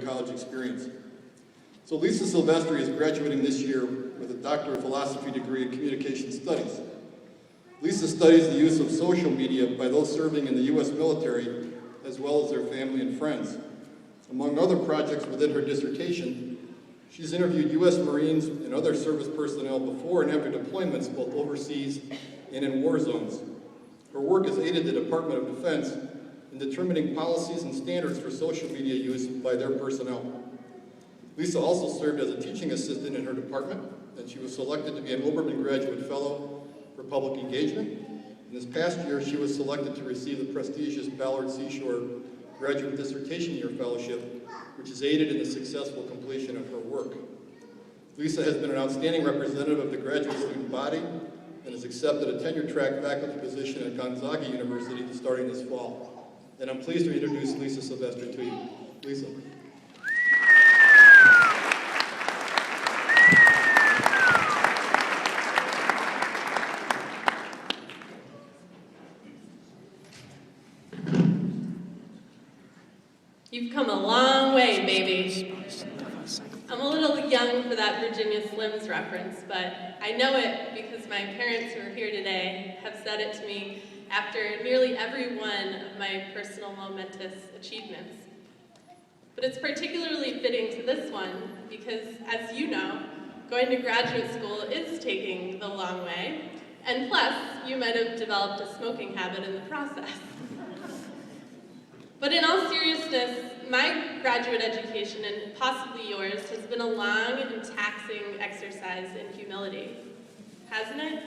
college experience. So Lisa Silvestri is graduating this year with a Doctor of Philosophy degree in Communication Studies. Lisa studies the use of social media by those serving in the U.S. military, as well as their family and friends. Among other projects within her dissertation, she's interviewed U.S. Marines and other service personnel before and after deployments, both overseas and in war zones. Her work has aided the Department of Defense in determining policies and standards for social media use by their personnel. Lisa also served as a teaching assistant in her department, and she was selected to be an Obermann Graduate Fellow for Public Engagement. And this past year, she was selected to receive the prestigious Ballard Seashore Graduate Dissertation Year Fellowship, which has aided in the successful completion of her work. Lisa has been an outstanding representative of the graduate student body and has accepted a tenure-track faculty position at Gonzaga University starting this fall. And I'm pleased to introduce Lisa Silvestri to you. Lisa. You've come a long way, baby. I'm a little young for that Virginia Slims reference, but I know it because my parents who are here today have said it to me after nearly every one of my personal momentous achievements. But it's particularly fitting to this one because, as you know, going to graduate school is taking the long way, and plus, you might have developed a smoking habit in the process. But in all seriousness, my graduate education, and possibly yours, has been a long and taxing exercise in humility, hasn't it?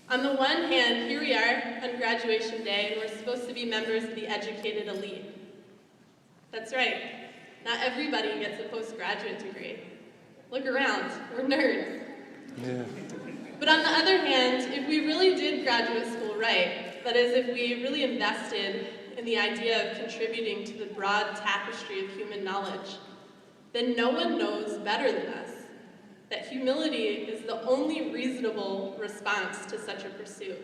On the one hand, here we are on graduation day, and we're supposed to be members of the educated elite. That's right, not everybody gets a postgraduate degree. Look around, we're nerds. Yeah. But on the other hand, if we really did graduate school right, that is, if we really invested in the idea of contributing to the broad tapestry of human knowledge, then no one knows better than us that humility is the only reasonable response to such a pursuit.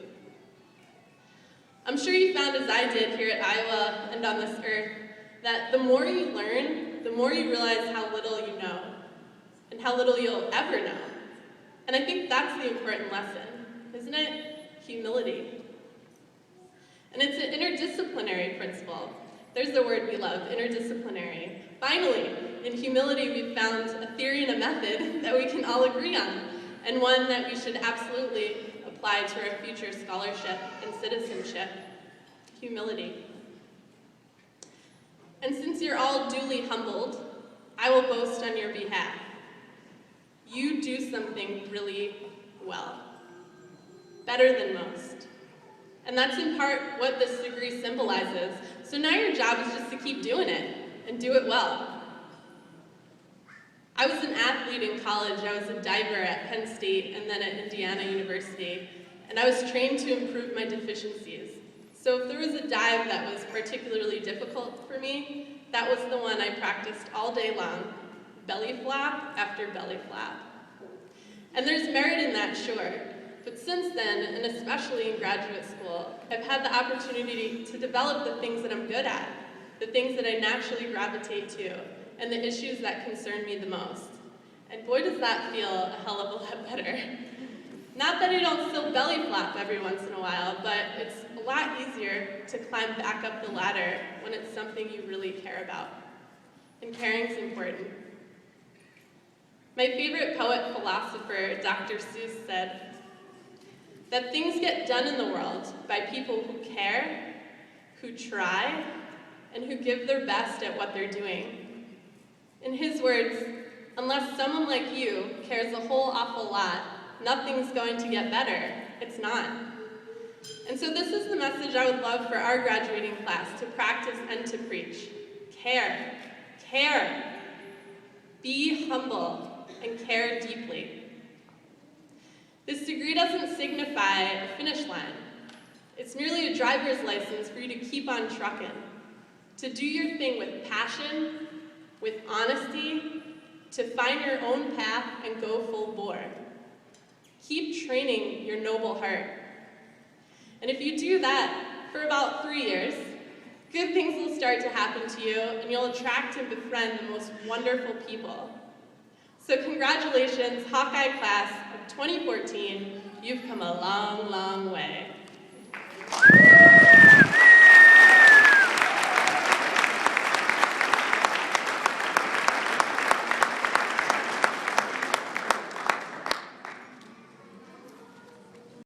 I'm sure you found, as I did here at Iowa and on this earth, that the more you learn, the more you realize how little you know, and how little you'll ever know. And I think that's the important lesson, isn't it? Humility. And it's an interdisciplinary principle. There's the word we love, interdisciplinary. Finally, in humility, we've found a theory and a method that we can all agree on, and one that we should absolutely apply to our future scholarship and citizenship: humility. And since you're all duly humbled, I will boast on your behalf. You do something really well, better than most. And that's in part what this degree symbolizes. So now your job is just to keep doing it and do it well. I was an athlete in college. I was a diver at Penn State and then at Indiana University. And I was trained to improve my deficiencies. So if there was a dive that was particularly difficult for me, that was the one I practiced all day long, belly flap after belly flap. And there's merit in that, sure. But since then, and especially in graduate school, I've had the opportunity to develop the things that I'm good at, the things that I naturally gravitate to, and the issues that concern me the most. And boy, does that feel a hell of a lot better. Not that I don't still belly flap every once in a while, but it's a lot easier to climb back up the ladder when it's something you really care about. And caring's important. My favorite poet philosopher, Dr. Seuss, said that things get done in the world by people who care, who try, and who give their best at what they're doing. In his words, unless someone like you cares a whole awful lot, nothing's going to get better. It's not. And so this is the message I would love for our graduating class to practice and to preach. Care. Care. Be humble and care deeply. This degree doesn't signify a finish line. It's merely a driver's license for you to keep on trucking, to do your thing with passion, with honesty, to find your own path and go full bore. Keep training your noble heart. And if you do that for about 3 years, Good things will start to happen to you, and you'll attract and befriend the most wonderful people. So congratulations, Hawkeye class of 2014. You've come a long, long way.